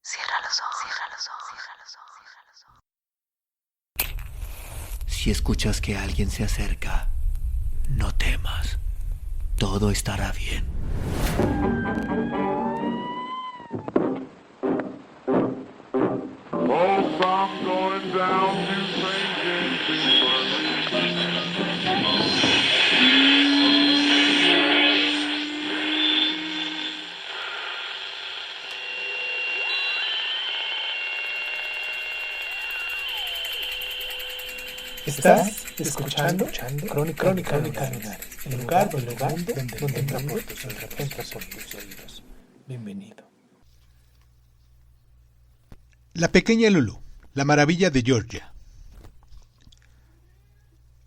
Cierra los ojos, cierra los ojos, cierra los ojos, cierra los ojos. Si escuchas que alguien se acerca, no temas. Todo estará bien. Oh, I'm going down to St. James's Estás escuchando Crónica Lunares, el lugar donde entra por tus oídos. Bienvenido. La pequeña Lulu, la maravilla de Georgia.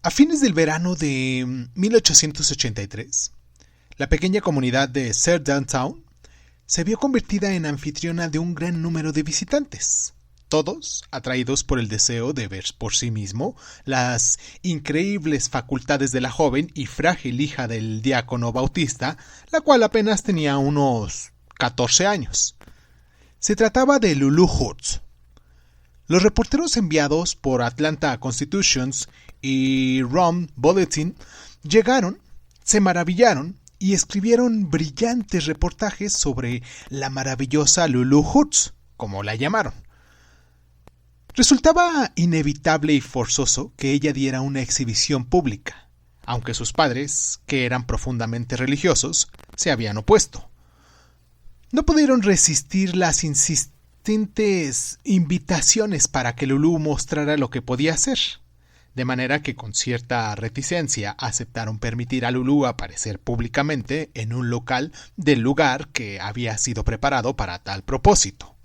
A fines del verano de 1883, la pequeña comunidad de Cedartown se vio convertida en anfitriona de un gran número de visitantes, todos atraídos por el deseo de ver por sí mismo las increíbles facultades de la joven y frágil hija del diácono bautista, la cual apenas tenía unos 14 años. Se trataba de Lulu Hurts. Los reporteros enviados por Atlanta Constitution y Rome Bulletin llegaron, se maravillaron y escribieron brillantes reportajes sobre la maravillosa Lulu Hurts, como la llamaron. Resultaba inevitable y forzoso que ella diera una exhibición pública, aunque sus padres, que eran profundamente religiosos, se habían opuesto. No pudieron resistir las insistentes invitaciones para que Lulu mostrara lo que podía hacer, de manera que con cierta reticencia aceptaron permitir a Lulu aparecer públicamente en un local del lugar que había sido preparado para tal propósito.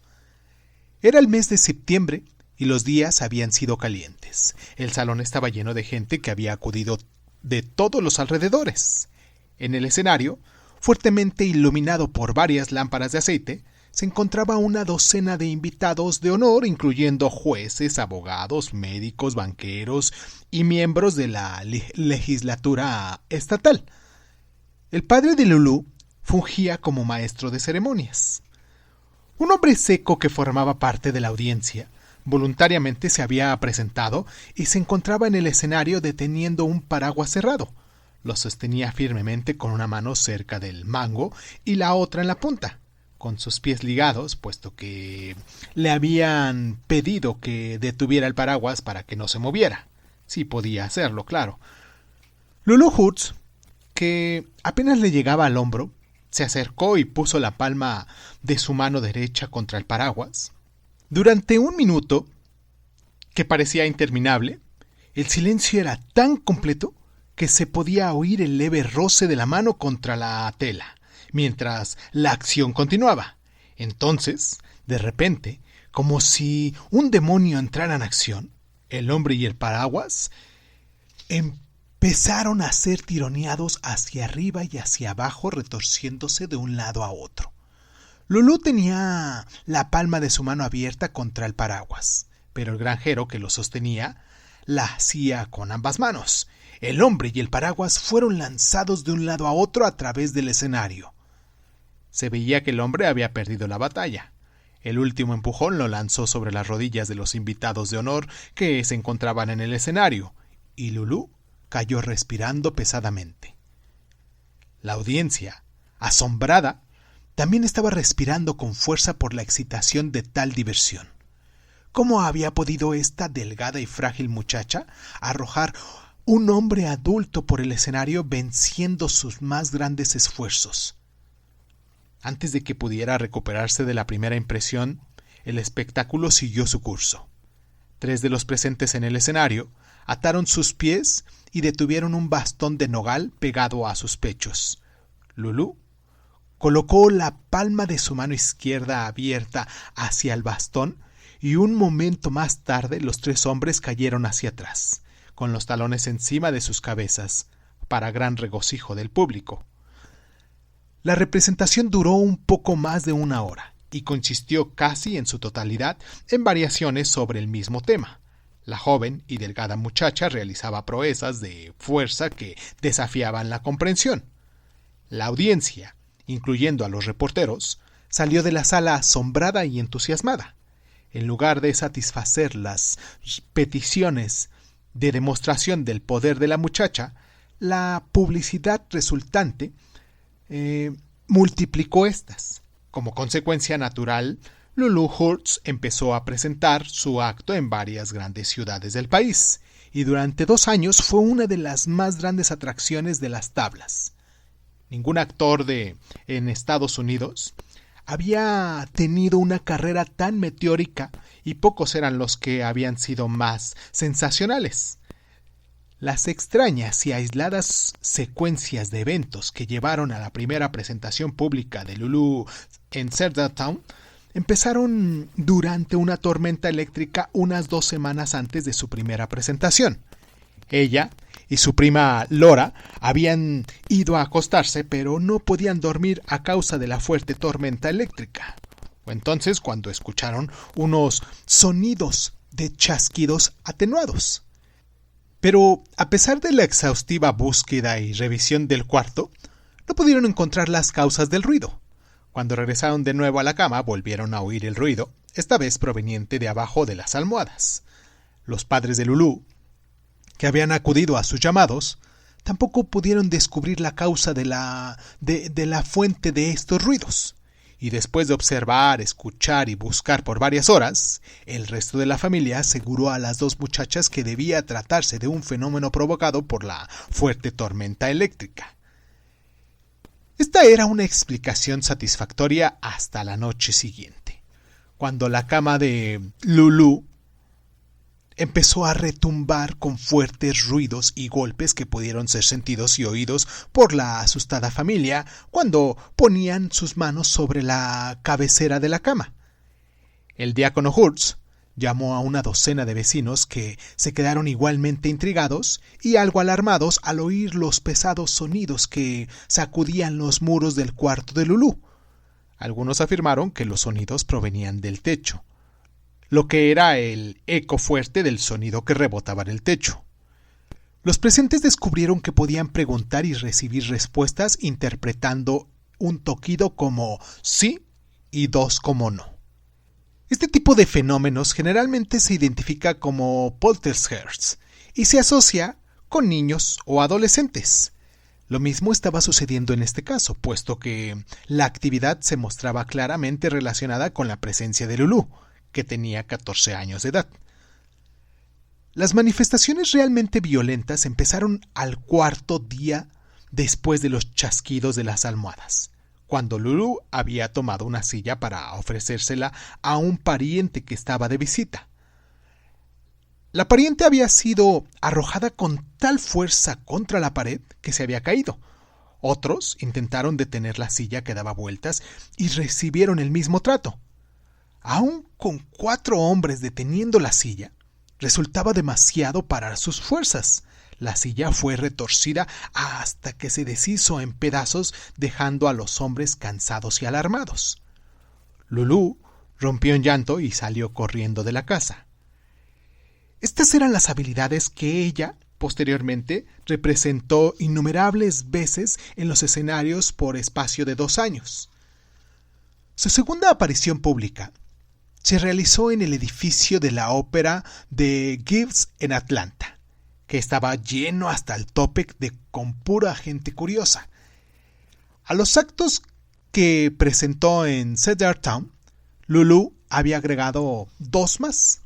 Era el mes de septiembre y los días habían sido calientes. El salón estaba lleno de gente que había acudido de todos los alrededores. En el escenario, fuertemente iluminado por varias lámparas de aceite, se encontraba una docena de invitados de honor, incluyendo jueces, abogados, médicos, banqueros y miembros de la legislatura estatal. El padre de Lulu fungía como maestro de ceremonias. Un hombre seco que formaba parte de la audiencia voluntariamente se había presentado y se encontraba en el escenario deteniendo un paraguas cerrado. Lo sostenía firmemente con una mano cerca del mango y la otra en la punta, con sus pies ligados, puesto que le habían pedido que detuviera el paraguas para que no se moviera. Sí podía hacerlo, claro. Lulu Hurts, que apenas le llegaba al hombro, se acercó y puso la palma de su mano derecha contra el paraguas. Durante un minuto, que parecía interminable, el silencio era tan completo que se podía oír el leve roce de la mano contra la tela, mientras la acción continuaba. Entonces, de repente, como si un demonio entrara en acción, el hombre y el paraguas empezaron a ser tironeados hacia arriba y hacia abajo, retorciéndose de un lado a otro. Lulu tenía la palma de su mano abierta contra el paraguas, pero el granjero que lo sostenía la hacía con ambas manos. El hombre y el paraguas fueron lanzados de un lado a otro a través del escenario. Se veía que el hombre había perdido la batalla. El último empujón lo lanzó sobre las rodillas de los invitados de honor que se encontraban en el escenario, y Lulu cayó respirando pesadamente. La audiencia, asombrada, también estaba respirando con fuerza por la excitación de tal diversión. ¿Cómo había podido esta delgada y frágil muchacha arrojar un hombre adulto por el escenario venciendo sus más grandes esfuerzos? Antes de que pudiera recuperarse de la primera impresión, el espectáculo siguió su curso. 3 de los presentes en el escenario ataron sus pies y detuvieron un bastón de nogal pegado a sus pechos. Lulu colocó la palma de su mano izquierda abierta hacia el bastón y un momento más tarde los 3 hombres cayeron hacia atrás, con los talones encima de sus cabezas, para gran regocijo del público. La representación duró un poco más de 1 hora y consistió casi en su totalidad en variaciones sobre el mismo tema. La joven y delgada muchacha realizaba proezas de fuerza que desafiaban la comprensión. La audiencia, incluyendo a los reporteros, salió de la sala asombrada y entusiasmada. En lugar de satisfacer las peticiones de demostración del poder de la muchacha, la publicidad resultante multiplicó estas. Como consecuencia natural, Lulu Hurts empezó a presentar su acto en varias grandes ciudades del país, y durante 2 años fue una de las más grandes atracciones de las tablas. Ningún actor en Estados Unidos había tenido una carrera tan meteórica, y pocos eran los que habían sido más sensacionales. Las extrañas y aisladas secuencias de eventos que llevaron a la primera presentación pública de Lulu en Cedartown empezaron durante una tormenta eléctrica unas 2 semanas antes de su primera presentación. Ella y su prima Laura habían ido a acostarse, pero no podían dormir a causa de la fuerte tormenta eléctrica. Fue entonces cuando escucharon unos sonidos de chasquidos atenuados. Pero a pesar de la exhaustiva búsqueda y revisión del cuarto, no pudieron encontrar las causas del ruido. Cuando regresaron de nuevo a la cama, volvieron a oír el ruido, esta vez proveniente de abajo de las almohadas. Los padres de Lulu, que habían acudido a sus llamados, tampoco pudieron descubrir la causa de la fuente de estos ruidos. Y después de observar, escuchar y buscar por varias horas, el resto de la familia aseguró a las 2 muchachas que debía tratarse de un fenómeno provocado por la fuerte tormenta eléctrica. Esta era una explicación satisfactoria hasta la noche siguiente, cuando la cama de Lulu empezó a retumbar con fuertes ruidos y golpes que pudieron ser sentidos y oídos por la asustada familia cuando ponían sus manos sobre la cabecera de la cama. El diácono Hurts llamó a una docena de vecinos que se quedaron igualmente intrigados y algo alarmados al oír los pesados sonidos que sacudían los muros del cuarto de Lulu. Algunos afirmaron que los sonidos provenían del techo, lo que era el eco fuerte del sonido que rebotaba en el techo. Los presentes descubrieron que podían preguntar y recibir respuestas interpretando un toquido como sí y 2 como no. Este tipo de fenómenos generalmente se identifica como poltergeists y se asocia con niños o adolescentes. Lo mismo estaba sucediendo en este caso, puesto que la actividad se mostraba claramente relacionada con la presencia de Lulu, que tenía 14 años de edad. Las manifestaciones realmente violentas empezaron al 4.º día después de los chasquidos de las almohadas, cuando Lulu había tomado una silla para ofrecérsela a un pariente que estaba de visita. La pariente había sido arrojada con tal fuerza contra la pared que se había caído. Otros intentaron detener la silla que daba vueltas y recibieron el mismo trato. Aún con 4 hombres deteniendo la silla, resultaba demasiado para sus fuerzas. La silla fue retorcida hasta que se deshizo en pedazos, dejando a los hombres cansados y alarmados. Lulu rompió en llanto y salió corriendo de la casa. Estas eran las habilidades que ella posteriormente representó innumerables veces en los escenarios por espacio de 2 años. Su segunda aparición pública se realizó en el edificio de la ópera de Gibbs en Atlanta, que estaba lleno hasta el tope con pura gente curiosa. A los actos que presentó en Cedartown, Lulu había agregado 2 más.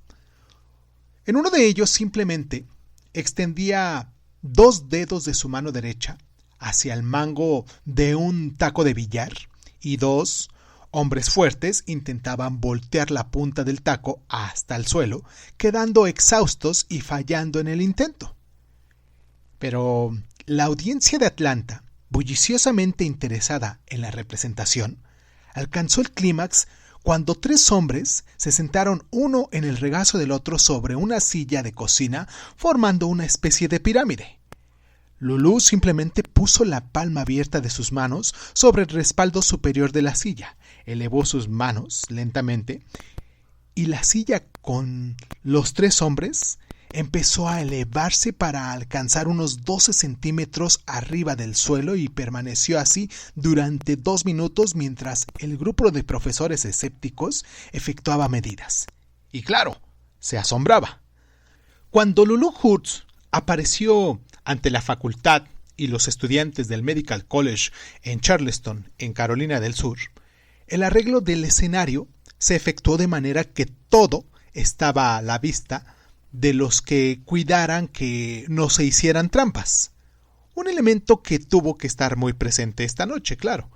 En uno de ellos simplemente extendía 2 dedos de su mano derecha hacia el mango de un taco de billar y 2 hombres fuertes intentaban voltear la punta del taco hasta el suelo, quedando exhaustos y fallando en el intento. Pero la audiencia de Atlanta, bulliciosamente interesada en la representación, alcanzó el clímax cuando 3 hombres se sentaron uno en el regazo del otro sobre una silla de cocina, formando una especie de pirámide. Lulu simplemente puso la palma abierta de sus manos sobre el respaldo superior de la silla, elevó sus manos lentamente y la silla con los 3 hombres empezó a elevarse para alcanzar unos 12 centímetros arriba del suelo y permaneció así durante 2 minutos mientras el grupo de profesores escépticos efectuaba medidas. Y claro, se asombraba. Cuando Lulu Hurts apareció ante la facultad y los estudiantes del Medical College en Charleston, en Carolina del Sur, el arreglo del escenario se efectuó de manera que todo estaba a la vista de los que cuidaran que no se hicieran trampas. Un elemento que tuvo que estar muy presente esta noche, claro.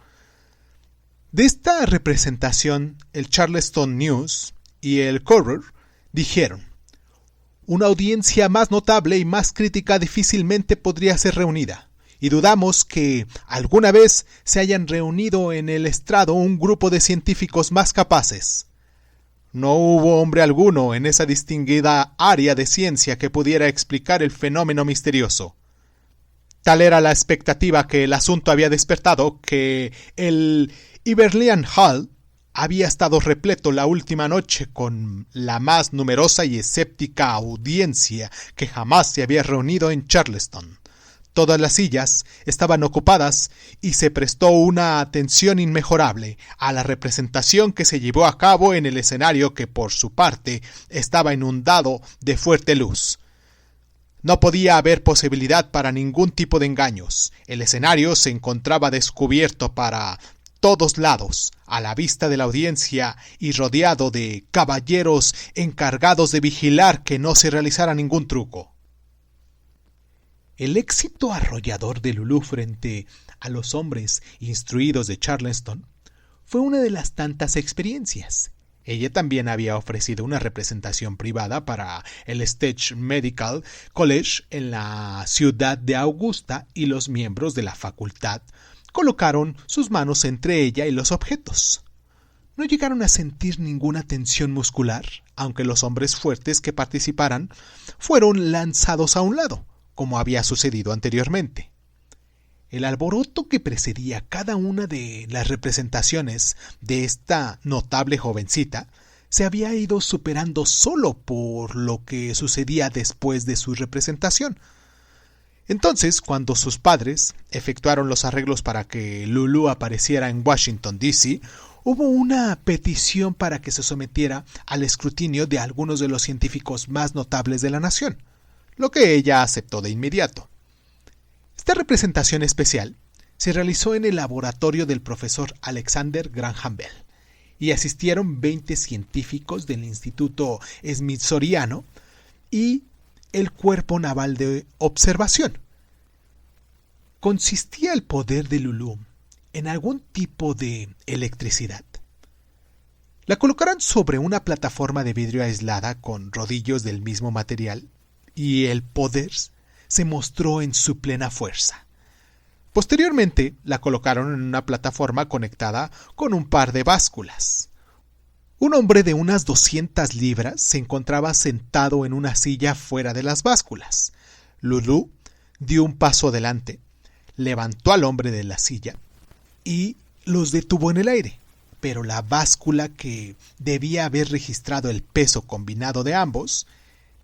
De esta representación, el Charleston News y el Courier dijeron: una audiencia más notable y más crítica difícilmente podría ser reunida, y dudamos que alguna vez se hayan reunido en el estrado un grupo de científicos más capaces. No hubo hombre alguno en esa distinguida área de ciencia que pudiera explicar el fenómeno misterioso. Tal era la expectativa que el asunto había despertado que el Iberlian Hall había estado repleto la última noche con la más numerosa y escéptica audiencia que jamás se había reunido en Charleston. Todas las sillas estaban ocupadas y se prestó una atención inmejorable a la representación que se llevó a cabo en el escenario que por su parte estaba inundado de fuerte luz. No podía haber posibilidad para ningún tipo de engaños. El escenario se encontraba descubierto para todos lados, a la vista de la audiencia y rodeado de caballeros encargados de vigilar que no se realizara ningún truco. El éxito arrollador de Lulu frente a los hombres instruidos de Charleston fue una de las tantas experiencias. Ella también había ofrecido una representación privada para el State Medical College en la ciudad de Augusta y los miembros de la facultad colocaron sus manos entre ella y los objetos. No llegaron a sentir ninguna tensión muscular, aunque los hombres fuertes que participaran fueron lanzados a un lado, como había sucedido anteriormente. El alboroto que precedía cada una de las representaciones de esta notable jovencita se había ido superando solo por lo que sucedía después de su representación. Entonces, cuando sus padres efectuaron los arreglos para que Lulu apareciera en Washington, D.C., hubo una petición para que se sometiera al escrutinio de algunos de los científicos más notables de la nación, lo que ella aceptó de inmediato. Esta representación especial se realizó en el laboratorio del profesor Alexander Graham Bell y asistieron 20 científicos del Instituto Smithsoniano y el Cuerpo Naval de Observación. ¿Consistía el poder de Lulu en algún tipo de electricidad? La colocaron sobre una plataforma de vidrio aislada con rodillos del mismo material y el poder se mostró en su plena fuerza. Posteriormente la colocaron en una plataforma conectada con un par de básculas. Un hombre de unas 200 libras se encontraba sentado en una silla fuera de las básculas. Lulu dio un paso adelante, levantó al hombre de la silla y los detuvo en el aire, pero la báscula que debía haber registrado el peso combinado de ambos,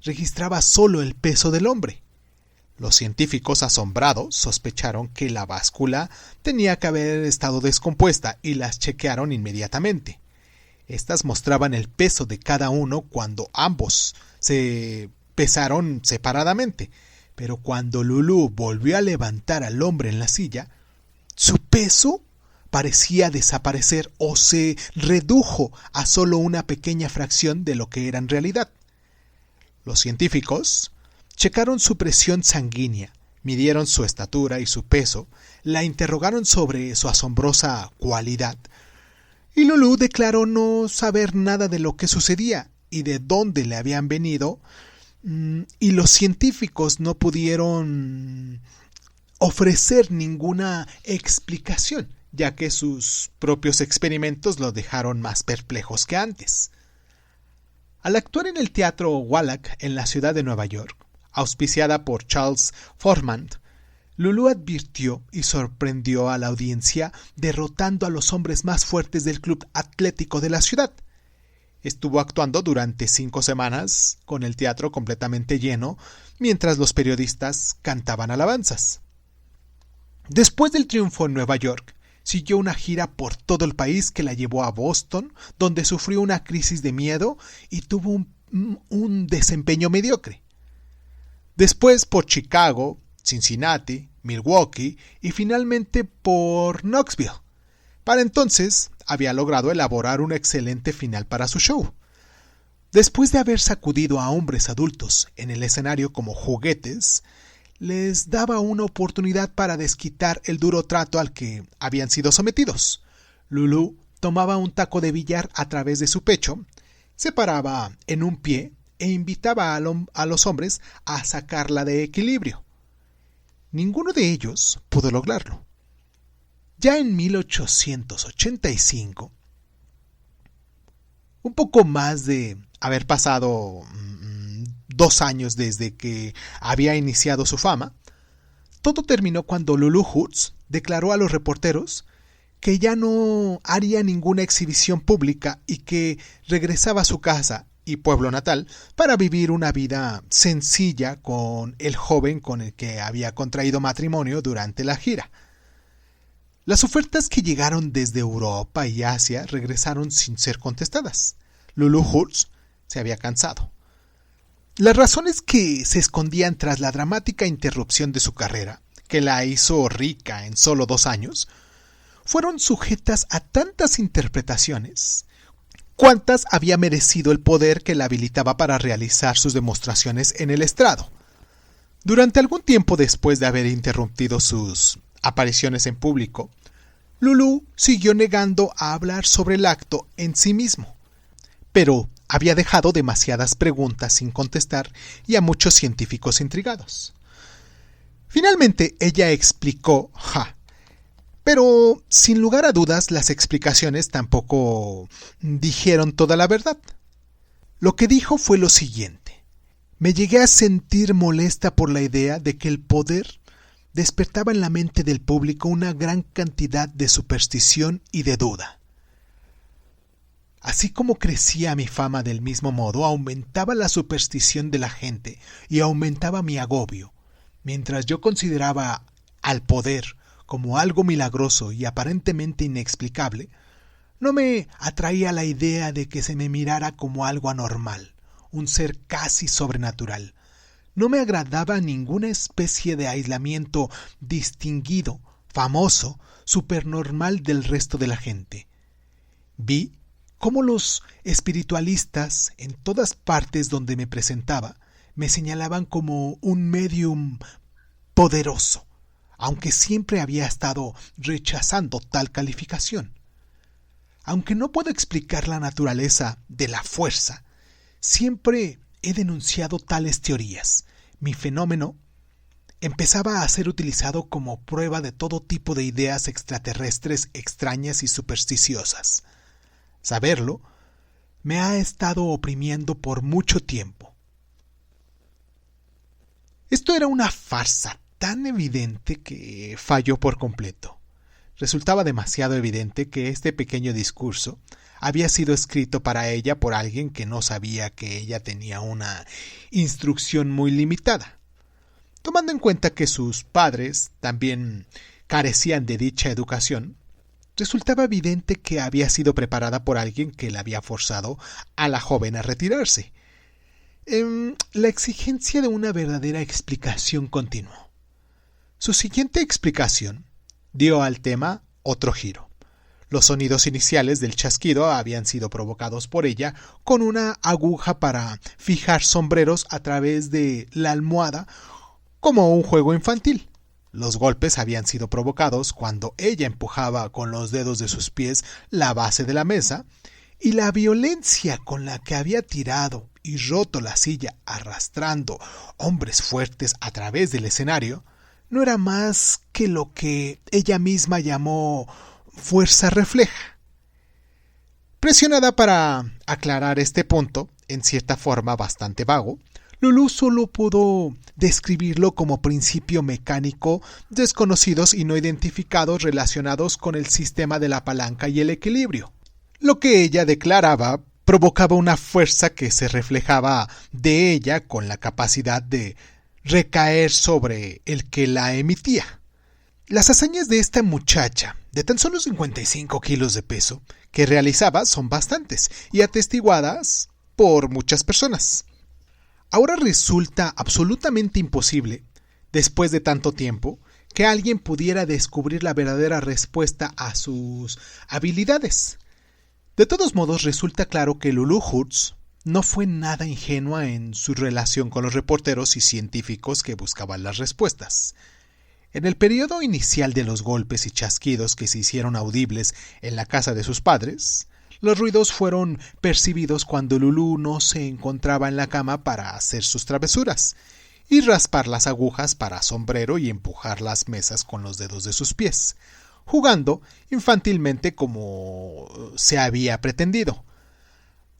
registraba solo el peso del hombre. Los científicos, asombrados, sospecharon que la báscula tenía que haber estado descompuesta y las chequearon inmediatamente. Estas mostraban el peso de cada uno cuando ambos se pesaron separadamente, pero cuando Lulu volvió a levantar al hombre en la silla, su peso parecía desaparecer o se redujo a solo una pequeña fracción de lo que era en realidad. Los científicos checaron su presión sanguínea, midieron su estatura y su peso, la interrogaron sobre su asombrosa cualidad, y Lulu declaró no saber nada de lo que sucedía y de dónde le habían venido, y los científicos no pudieron ofrecer ninguna explicación, ya que sus propios experimentos lo dejaron más perplejos que antes. Al actuar en el Teatro Wallach en la ciudad de Nueva York, auspiciada por Charles Forman, Lulu advirtió y sorprendió a la audiencia derrotando a los hombres más fuertes del club atlético de la ciudad. Estuvo actuando durante 5 semanas con el teatro completamente lleno mientras los periodistas cantaban alabanzas. Después del triunfo en Nueva York, siguió una gira por todo el país que la llevó a Boston, donde sufrió una crisis de miedo y tuvo un desempeño mediocre. Después por Chicago, Cincinnati, Milwaukee y finalmente por Knoxville. Para entonces había logrado elaborar un excelente final para su show. Después de haber sacudido a hombres adultos en el escenario como juguetes, les daba una oportunidad para desquitar el duro trato al que habían sido sometidos. Lulu tomaba un taco de billar a través de su pecho, se paraba en un pie e invitaba a los hombres a sacarla de equilibrio. Ninguno de ellos pudo lograrlo. Ya en 1885, un poco más de haber pasado 2 años desde que había iniciado su fama, todo terminó cuando Lulu Hoods declaró a los reporteros que ya no haría ninguna exhibición pública y que regresaba a su casa y pueblo natal para vivir una vida sencilla con el joven con el que había contraído matrimonio durante la gira. Las ofertas que llegaron desde Europa y Asia regresaron sin ser contestadas. Lulu Hoods se había cansado. Las razones que se escondían tras la dramática interrupción de su carrera, que la hizo rica en solo 2 años, fueron sujetas a tantas interpretaciones, cuantas había merecido el poder que la habilitaba para realizar sus demostraciones en el estrado. Durante algún tiempo después de haber interrumpido sus apariciones en público, Lulu siguió negando a hablar sobre el acto en sí mismo, pero había dejado demasiadas preguntas sin contestar y a muchos científicos intrigados. Finalmente ella explicó, pero sin lugar a dudas las explicaciones tampoco dijeron toda la verdad. Lo que dijo fue lo siguiente: me llegué a sentir molesta por la idea de que el poder despertaba en la mente del público una gran cantidad de superstición y de duda. Así como crecía mi fama del mismo modo, aumentaba la superstición de la gente y aumentaba mi agobio. Mientras yo consideraba al poder como algo milagroso y aparentemente inexplicable, no me atraía la idea de que se me mirara como algo anormal, un ser casi sobrenatural. No me agradaba ninguna especie de aislamiento distinguido, famoso, supernormal del resto de la gente. Vi cómo los espiritualistas, en todas partes donde me presentaba, me señalaban como un medium poderoso, aunque siempre había estado rechazando tal calificación. Aunque no puedo explicar la naturaleza de la fuerza, siempre he denunciado tales teorías. Mi fenómeno empezaba a ser utilizado como prueba de todo tipo de ideas extraterrestres extrañas y supersticiosas. Saberlo me ha estado oprimiendo por mucho tiempo. Esto era una farsa tan evidente que falló por completo. Resultaba demasiado evidente que este pequeño discurso había sido escrito para ella por alguien que no sabía que ella tenía una instrucción muy limitada. Tomando en cuenta que sus padres también carecían de dicha educación, resultaba evidente que había sido preparada por alguien que la había forzado a la joven a retirarse. La exigencia de una verdadera explicación continuó. Su siguiente explicación dio al tema otro giro. Los sonidos iniciales del chasquido habían sido provocados por ella con una aguja para fijar sombreros a través de la almohada como un juego infantil. Los golpes habían sido provocados cuando ella empujaba con los dedos de sus pies la base de la mesa, y la violencia con la que había tirado y roto la silla arrastrando hombres fuertes a través del escenario no era más que lo que ella misma llamó fuerza refleja. Presionada para aclarar este punto, en cierta forma bastante vago, Lulu solo pudo describirlo como principio mecánico desconocidos y no identificados relacionados con el sistema de la palanca y el equilibrio. Lo que ella declaraba provocaba una fuerza que se reflejaba de ella con la capacidad de recaer sobre el que la emitía. Las hazañas de esta muchacha, de tan solo 55 kilos de peso, que realizaba son bastantes y atestiguadas por muchas personas. Ahora resulta absolutamente imposible, después de tanto tiempo, que alguien pudiera descubrir la verdadera respuesta a sus habilidades. De todos modos, resulta claro que Lulu Hurts no fue nada ingenua en su relación con los reporteros y científicos que buscaban las respuestas. En el periodo inicial de los golpes y chasquidos que se hicieron audibles en la casa de sus padres, los ruidos fueron percibidos cuando Lulu no se encontraba en la cama para hacer sus travesuras y raspar las agujas para sombrero y empujar las mesas con los dedos de sus pies, jugando infantilmente como se había pretendido.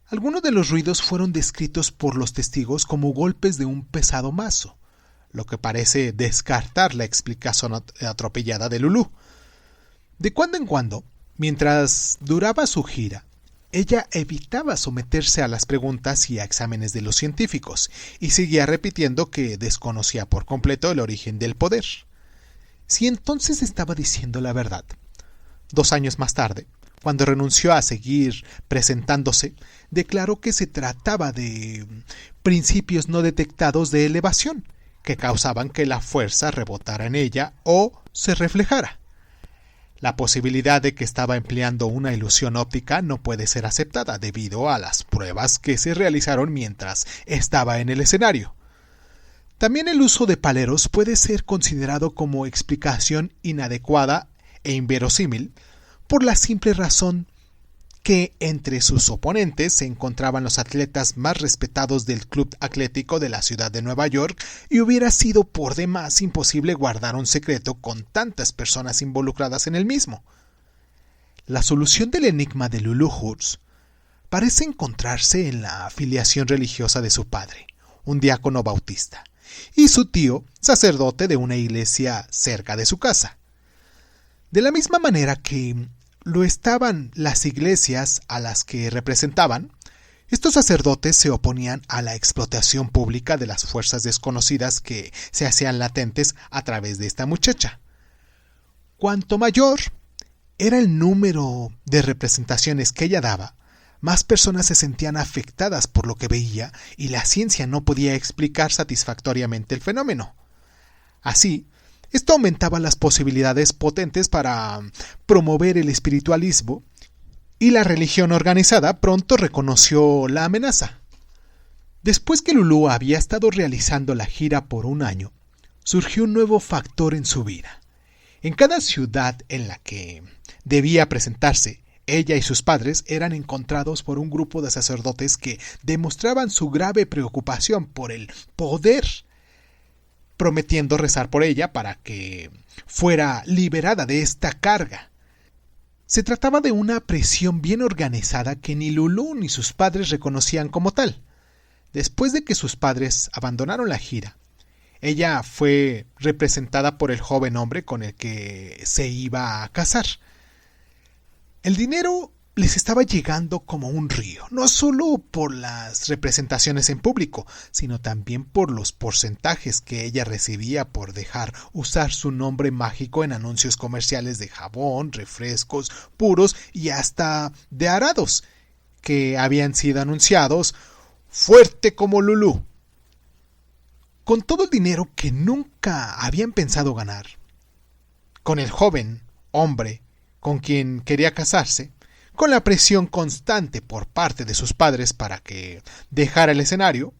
Algunos de los ruidos fueron descritos por los testigos como golpes de un pesado mazo, lo que parece descartar la explicación atropellada de Lulu. De cuando en cuando, mientras duraba su gira, ella evitaba someterse a las preguntas y a exámenes de los científicos y seguía repitiendo que desconocía por completo el origen del poder. Si entonces estaba diciendo la verdad, 2 años más tarde, cuando renunció a seguir presentándose, declaró que se trataba de principios no detectados de elevación, que causaban que la fuerza rebotara en ella o se reflejara. La posibilidad de que estaba empleando una ilusión óptica no puede ser aceptada debido a las pruebas que se realizaron mientras estaba en el escenario. También el uso de paleros puede ser considerado como explicación inadecuada e inverosímil por la simple razón que entre sus oponentes se encontraban los atletas más respetados del Club Atlético de la ciudad de Nueva York y hubiera sido por demás imposible guardar un secreto con tantas personas involucradas en el mismo. La solución del enigma de Lulu Hurts parece encontrarse en la afiliación religiosa de su padre, un diácono bautista, y su tío, sacerdote de una iglesia cerca de su casa. De la misma manera que lo estaban las iglesias a las que representaban, estos sacerdotes se oponían a la explotación pública de las fuerzas desconocidas que se hacían latentes a través de esta muchacha. Cuanto mayor era el número de representaciones que ella daba, más personas se sentían afectadas por lo que veía y la ciencia no podía explicar satisfactoriamente el fenómeno. Así, esto aumentaba las posibilidades potentes para promover el espiritualismo y la religión organizada pronto reconoció la amenaza. Después que Lulu había estado realizando la gira por 1 año, surgió un nuevo factor en su vida. En cada ciudad en la que debía presentarse, ella y sus padres eran encontrados por un grupo de sacerdotes que demostraban su grave preocupación por el poder, prometiendo rezar por ella para que fuera liberada de esta carga. Se trataba de una presión bien organizada que ni Lulu ni sus padres reconocían como tal. Después de que sus padres abandonaron la gira, ella fue representada por el joven hombre con el que se iba a casar. El dinero les estaba llegando como un río, no solo por las representaciones en público, sino también por los porcentajes que ella recibía por dejar usar su nombre mágico en anuncios comerciales de jabón, refrescos, puros y hasta de arados, que habían sido anunciados fuerte como Lulu. Con todo el dinero que nunca habían pensado ganar, con el joven hombre con quien quería casarse, con la presión constante por parte de sus padres para que dejara el escenario,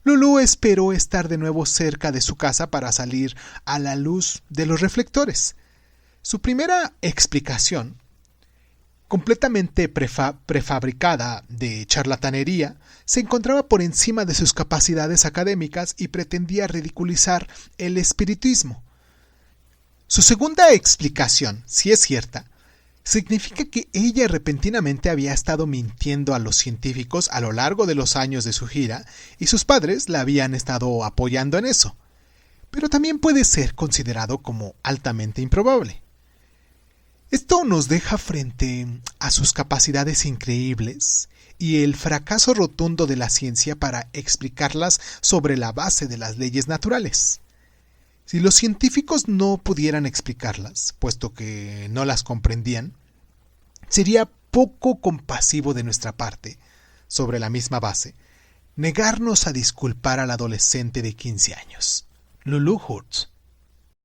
Lulu esperó estar de nuevo cerca de su casa para salir a la luz de los reflectores. Su primera explicación, completamente prefabricada de charlatanería, se encontraba por encima de sus capacidades académicas y pretendía ridiculizar el espiritismo. Su segunda explicación, si es cierta, significa que ella repentinamente había estado mintiendo a los científicos a lo largo de los años de su gira y sus padres la habían estado apoyando en eso. Pero también puede ser considerado como altamente improbable. Esto nos deja frente a sus capacidades increíbles y el fracaso rotundo de la ciencia para explicarlas sobre la base de las leyes naturales. Si los científicos no pudieran explicarlas, puesto que no las comprendían, sería poco compasivo de nuestra parte, sobre la misma base, negarnos a disculpar al adolescente de 15 años. Lulu Hurts